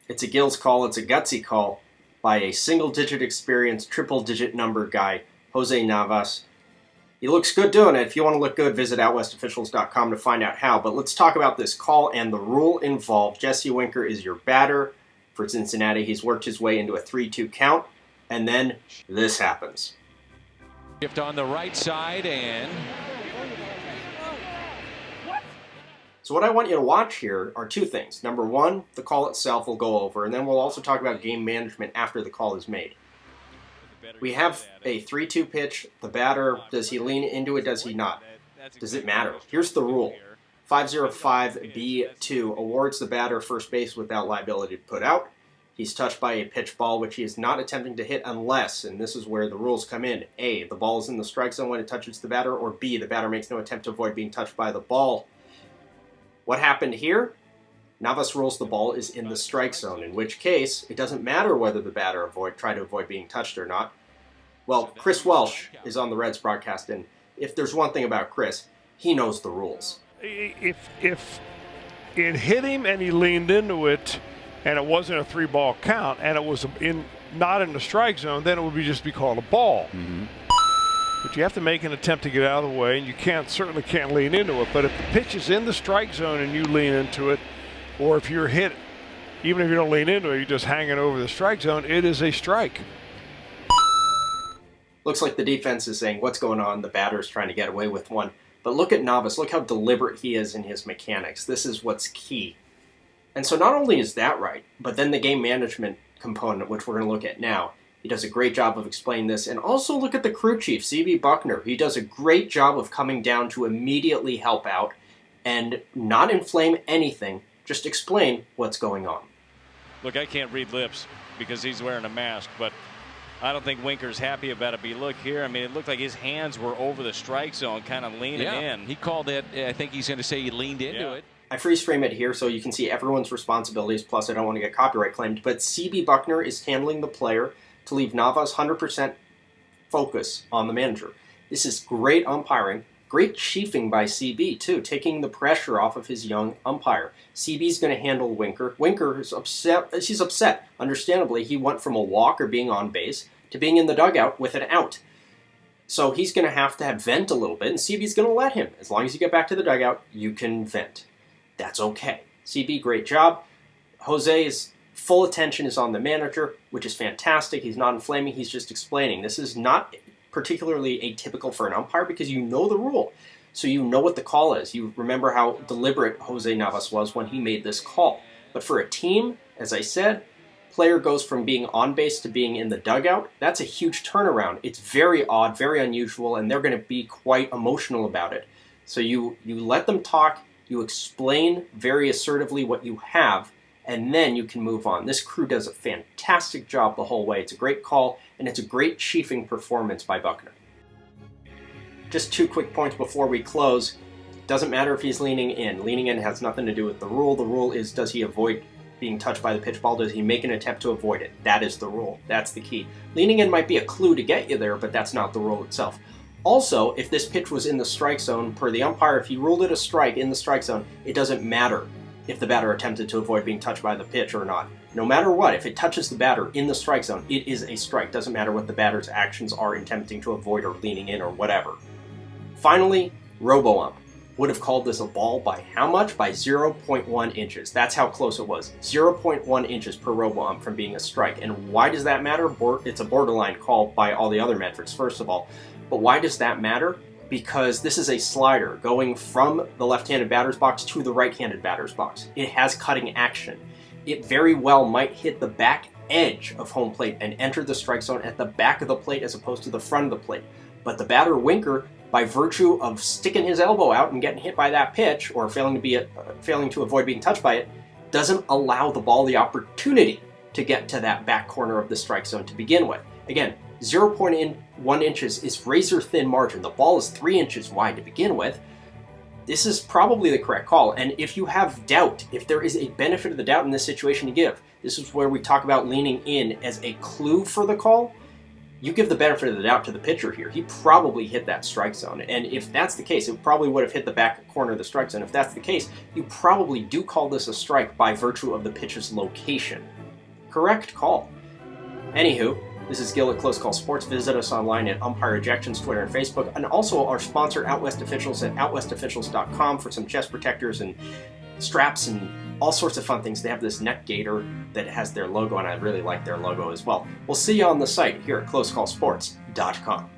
It's a Gills call. It's a Gutsy call by a single-digit experience, triple-digit number guy, Jose Navas. He looks good doing it. If you want to look good, visit OutWestOfficials.com to find out how. But let's talk about this call and the rule involved. Jesse Winker is your batter for Cincinnati. He's worked his way into a 3-2 count, and then this happens. Shift on the right side, and so what I want you to watch here are two things. Number one, the call itself we'll go over, and then we'll also talk about game management after the call is made. We have a 3-2 pitch. The batter, does he lean into it? Does he not? Does it matter? Here's the rule. 505B2 awards the batter first base without liability to put out. He's touched by a pitch ball, which he is not attempting to hit unless, and this is where the rules come in, A, the ball is in the strike zone when it touches the batter, or B, the batter makes no attempt to avoid being touched by the ball. What happened here? Navas rules the ball is in the strike zone, in which case it doesn't matter whether the batter tried to avoid being touched or not. Well, Chris Welsh is on the Reds broadcast, and if there's one thing about Chris, he knows the rules. If it hit him and he leaned into it, and it wasn't a 3-ball count, and it was not in the strike zone, then it would just be called a ball. Mm-hmm. But you have to make an attempt to get out of the way, and you certainly can't lean into it. But if the pitch is in the strike zone and you lean into it, or if you're hit, even if you don't lean into it, you're just hanging over the strike zone, it is a strike. Looks like the defense is saying, what's going on? The batter's trying to get away with one. But look at Navas. Look how deliberate he is in his mechanics. This is what's key. And so not only is that right, but then the game management component, which we're going to look at now, he does a great job of explaining this. And also look at the crew chief, C.B. Buckner. He does a great job of coming down to immediately help out and not inflame anything, just explain what's going on. Look, I can't read lips because he's wearing a mask, but I don't think Winker's happy about it. But you look here, I mean, it looked like his hands were over the strike zone, kind of leaning in. He called it, I think he's going to say he leaned into it. I freeze frame it here so you can see everyone's responsibilities, plus I don't want to get copyright claimed, but C.B. Buckner is handling the player to leave Navas 100% focus on the manager. This is great umpiring, great chiefing by CB too, taking the pressure off of his young umpire. CB's going to handle Winker. Winker is upset. He's upset. Understandably, he went from a walk or being on base to being in the dugout with an out. So he's going to have vent a little bit, and CB's going to let him. As long as you get back to the dugout, you can vent. That's okay. CB, great job. Jose's full attention is on the manager, which is fantastic. He's not inflaming, he's just explaining. This is not particularly atypical for an umpire because you know the rule. So you know what the call is. You remember how deliberate Jose Navas was when he made this call. But for a team, as I said, player goes from being on base to being in the dugout. That's a huge turnaround. It's very odd, very unusual, and they're going to be quite emotional about it. So you let them talk, you explain very assertively what you have, and then you can move on. This crew does a fantastic job the whole way. It's a great call, and it's a great chiefing performance by Buckner. Just 2 quick points before we close. Doesn't matter if he's leaning in. Leaning in has nothing to do with the rule. The rule is, does he avoid being touched by the pitch ball? Does he make an attempt to avoid it? That is the rule. That's the key. Leaning in might be a clue to get you there, but that's not the rule itself. Also, if this pitch was in the strike zone, per the umpire, if he ruled it a strike in the strike zone, it doesn't matter if the batter attempted to avoid being touched by the pitch or not. No matter what, if it touches the batter in the strike zone, it is a strike. Doesn't matter what the batter's actions are attempting to avoid or leaning in or whatever. Finally, RoboUmp would have called this a ball by how much? By 0.1 inches. That's how close it was. 0.1 inches per RoboUmp from being a strike. And why does that matter? It's a borderline call by all the other metrics, first of all. But why does that matter? Because this is a slider going from the left-handed batter's box to the right-handed batter's box. It has cutting action. It very well might hit the back edge of home plate and enter the strike zone at the back of the plate as opposed to the front of the plate. But the batter Winker, by virtue of sticking his elbow out and getting hit by that pitch, or failing to avoid being touched by it, doesn't allow the ball the opportunity to get to that back corner of the strike zone to begin with. Again, 0.1 inches is razor thin margin. The ball is 3 inches wide to begin with. This is probably the correct call. And if you have doubt, if there is a benefit of the doubt in this situation to give, this is where we talk about leaning in as a clue for the call. you give the benefit of the doubt to the pitcher here. He probably hit that strike zone. And if that's the case, it probably would have hit the back corner of the strike zone. If that's the case, you probably do call this a strike by virtue of the pitcher's location. Correct call. Anywho, this is Gil at Close Call Sports. Visit us online at Umpire Ejections, Twitter and Facebook, and also our sponsor, Out West Officials, at outwestofficials.com for some chest protectors and straps and all sorts of fun things. They have this neck gaiter that has their logo, and I really like their logo as well. We'll see you on the site here at closecallsports.com.